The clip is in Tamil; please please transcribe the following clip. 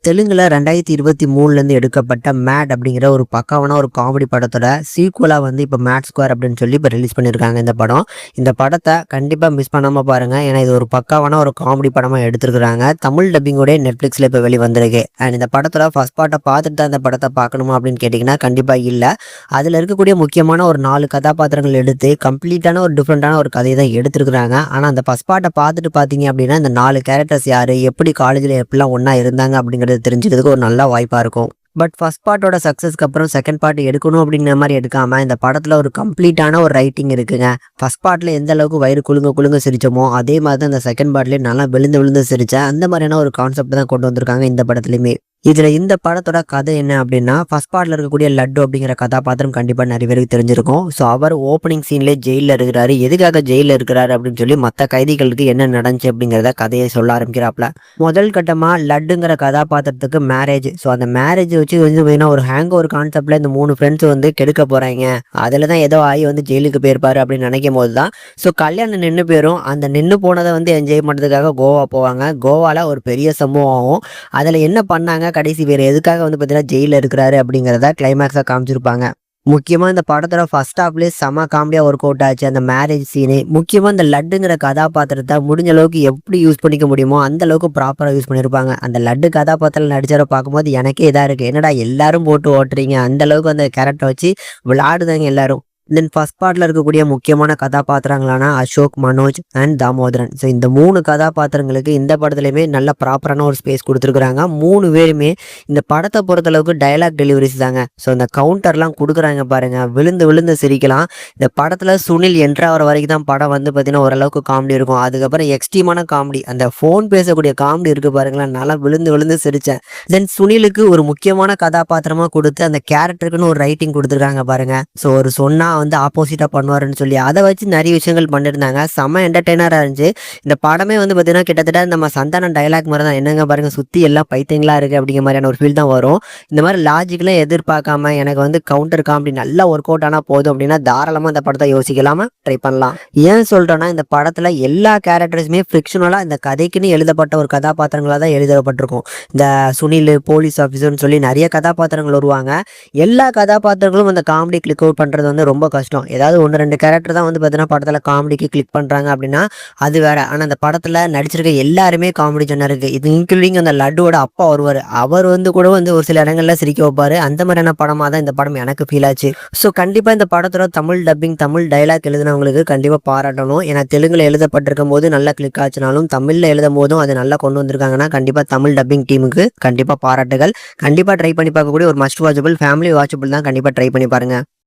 தெலுங்குல 2023லேருந்து எடுக்கப்பட்ட மேட் அப்படிங்கிற ஒரு பக்காவான ஒரு காமெடி படத்தோட சீக்குவலா வந்து இப்போ மேட் ஸ்கொயர் அப்படின்னு சொல்லி இப்போ ரிலீஸ் பண்ணியிருக்காங்க இந்த படம். இந்த படத்தை கண்டிப்பாக மிஸ் பண்ணாமல் பாருங்கள். ஏன்னா இது ஒரு பக்காவான ஒரு காமெடி படமாக எடுத்துருக்குறாங்க. தமிழ் டப்பிங்கோட நெட்ஃப்ளிக்ஸில் இப்போ வெளிவந்திருக்கு. அண்ட் இந்த படத்தோட ஃபர்ஸ்ட் பார்ட்டை பார்த்துட்டு தான் இந்த படத்தை பார்க்கணுமா அப்படின்னு கேட்டிங்கன்னா கண்டிப்பாக இல்லை. அதில் இருக்கக்கூடிய முக்கியமான ஒரு 4 கதாபாத்திரங்கள் எடுத்து கம்ப்ளீட்டான ஒரு டிஃப்ரெண்ட்டான ஒரு கதையை தான் எடுத்துருக்குறாங்க. ஆனால் அந்த ஃபர்ஸ்ட் பார்ட்டை பார்த்துட்டு பார்த்தீங்க அப்படின்னா இந்த 4 கேரக்டர்ஸ் யார், எப்படி காலேஜில் எப்படிலாம் ஒன்றா இருந்தாங்க அப்படிங்கிறது தெரிஞ்சுக்கிறதுக்கு ஒரு நல்ல வாய்ப்பா இருக்கும். பட் ஃபர்ஸ்ட் பார்ட்டோட சக்ஸஸ்க்கு அப்புறம் செகண்ட் பார்ட் எடுக்கணும் அப்படிங்கிற மாதிரி எடுக்காம இந்த படத்துல ஒரு கம்ப்ளீட்டான ஒரு ரைட்டிங் இருக்குங்க. ஃபர்ஸ்ட் பார்ட்ல எந்த அளவுக்கு வயிறு குலுங்க குலுங்க சிரிச்சோமோ அதே மாதிரி தான் இந்த செகண்ட் பார்ட்லயே நல்லா விழுந்து விழுந்து சிரிச்சேன். அந்த மாதிரியான ஒரு கான்செப்ட் தான் கொண்டு வந்திருக்காங்க இந்த படத்துலயுமே. இதுல இந்த படத்தோட கதை என்ன அப்படின்னா, ஃபர்ஸ்ட் பார்ட்ல இருக்கக்கூடிய லட்டு அப்படிங்கிற கதாபாத்திரம் கண்டிப்பா நிறைய பேருக்கு தெரிஞ்சிருக்கும். ஸோ அவர் ஓப்பனிங் சீன்லேயே ஜெயிலில் இருக்கிறாரு. எதுக்காக ஜெயிலில் இருக்கிறாரு அப்படின்னு சொல்லி மற்ற கைதிகளுக்கு என்ன நடந்துச்சு அப்படிங்கிறத கதையை சொல்ல ஆரம்பிக்கிறாப்ல. முதல் கட்டமா லட்டுங்கிற கதாபாத்திரத்துக்கு மேரேஜ். ஸோ அந்த மேரேஜ் வச்சு வந்து ஒரு ஹேங் ஒரு கான்செப்ட்ல இந்த 3 ஃப்ரெண்ட்ஸ் வந்து கெடுக்க போறாங்க. அதுல தான் ஏதோ ஆகி வந்து ஜெயிலுக்கு போயிருப்பாரு அப்படின்னு நினைக்கும் போது தான் ஸோ கல்யாணம் நின்று போயிரும். அந்த நின்று போனதை வந்து என்ஜாய் பண்ணுறதுக்காக கோவா போவாங்க. கோவால ஒரு பெரிய சம்பவம் ஆகும். அதில் என்ன பண்ணாங்க, கடைசி வேறு எதுக்காக வந்து பார்த்தீங்கன்னா ஜெயிலில் இருக்கிறாரு அப்படிங்கிறத கிளைமேக்ஸாக காமிச்சிருப்பாங்க. முக்கியமாக இந்த படத்தோட ஃபர்ஸ்ட் ஹாஃப்லேயே செம காமெடியாக ஒர்க் அவுட் ஆச்சு அந்த மேரேஜ் சீனு. முக்கியமாக இந்த லட்டுங்கிற கதாபாத்திரத்தை முடிஞ்ச அளவுக்கு எப்படி யூஸ் பண்ணிக்க முடியுமோ அந்த அளவுக்கு ப்ராப்பராக யூஸ் பண்ணியிருப்பாங்க. அந்த லட்டு கதாபாத்திரம் நடிச்சவரை பார்க்கும்போது எனக்கே இதாக இருக்குது, என்னடா எல்லாரும் போட்டு ஓட்டுறீங்க, அந்த அளவுக்கு அந்த கேரக்டரை வச்சு விளையாடுதாங்க எல்லாரும். தென் ஃபர்ஸ்ட் பார்ட்ல இருக்கக்கூடிய முக்கியமான கதாபாத்திரங்களான அசோக், மனோஜ் அண்ட் தாமோதரன். ஸோ இந்த 3 கதாபாத்திரங்களுக்கு இந்த படத்துலையுமே நல்ல ப்ராப்பரான ஒரு ஸ்பேஸ் கொடுத்துருக்குறாங்க. 3 பேருமே இந்த படத்தை பொறுத்தளவுக்கு டைலாக் டெலிவரிஸ் தாங்க. ஸோ இந்த கவுண்டர்லாம் கொடுக்குறாங்க பாருங்க, விழுந்து விழுந்து சிரிக்கலாம். இந்த படத்தில் சுனில் என்ட்ராகிற வரைக்கும் தான் படம் வந்து பார்த்தீங்கன்னா ஓரளவுக்கு காமெடி இருக்கும். அதுக்கப்புறம் எக்ஸ்ட்ரீமான காமெடி, அந்த ஃபோன் பேசக்கூடிய காமெடி இருக்கு பாருங்களேன், நல்லா விழுந்து விழுந்து சிரித்தேன். தென் சுனிலுக்கு ஒரு முக்கியமான கதாபாத்திரமாக கொடுத்து அந்த கேரக்டருக்குன்னு ஒரு ரைட்டிங் கொடுத்துருக்காங்க பாருங்க. ஸோ ஒரு சொன்னா வந்து ஆப்போசிட்டா பண்ணுவாருன்னு சொல்லி அதை வச்சு நிறைய விஷயங்கள் பண்ணியிருந்தாங்க. செம்ம என்டர்டெய்னராக இருந்துச்சு. இந்த படமே வந்து பார்த்தீங்கன்னா கிட்டத்தட்ட நம்ம சந்தானம் டைலாக் மாதிரி தான், என்னங்க பாருங்க சுற்றி எல்லாம் பைத்தியங்களா இருக்குது அப்படிங்கிற மாதிரியான ஒரு ஃபீல் தான் வரும். இந்த மாதிரி லாஜிக்கெலாம் எதிர்பார்க்காம எனக்கு வந்து கவுண்டர் காமெடி நல்லா ஒர்க் அவுட் ஆனால் போதும் அப்படின்னா தாராளமாக இந்த படத்தை யோசிக்கலாமா ட்ரை பண்ணலாம். ஏன் சொல்கிறேன்னா இந்த படத்தில் எல்லா கேரக்டர்ஸுமே ஃபிக்ஷனலாக இந்த கதைக்குன்னு எழுதப்பட்ட ஒரு கதாபாத்திரங்களாக தான் எழுதப்பட்டிருக்கும். இந்த சுனில் போலீஸ் ஆஃபீஸர்னு சொல்லி நிறைய கதாபாத்திரங்கள் வருவாங்க. எல்லா கதாபாத்திரங்களும் அந்த காமெடி கிளிக் அவுட் பண்ணுறது வந்து ரொம்ப கஷ்டம். ஏதாவது 1-2 கேரக்டர் தான் வந்து பார்த்தீங்கன்னா படத்தில் காமெடிக்கு கிளிக் பண்ணுறாங்க அப்படின்னா அது வேற. ஆனால் அந்த படத்தில் நடிச்சிருக்க எல்லாருமே காமெடி ஜன்னா இருக்கு. இது இன்க்ளூடிங் அந்த லட்டுவோட அப்பா வருவார். அவர் வந்து கூட வந்து ஒரு சில இடங்கள்ல சிரிக்க வைப்பாரு. அந்த மாதிரியான படமாக தான் இந்த படம் எனக்கு ஃபீல் ஆச்சு. ஸோ கண்டிப்பாக இந்த படத்தோட தமிழ் டப்பிங், தமிழ் டைலாக் எழுதினவங்களுக்கு கண்டிப்பாக பாராட்டணும். ஏன்னா தெலுங்குல எழுதப்பட்டிருக்கும் போது நல்லா கிளிக் ஆச்சுனாலும் தமிழில் எழுதும் போதும் அது நல்லா கொண்டு வந்திருக்காங்கன்னா கண்டிப்பாக தமிழ் டப்பிங் டீமுக்கு கண்டிப்பாக பாராட்டுகள். கண்டிப்பாக ட்ரை பண்ணி பார்க்கக்கூடிய ஒரு மஸ்ட் வாட்சபிள், ஃபேமிலி வாட்சபிள் தான். கண்டிப்பாக ட்ரை பண்ணி பாருங்க.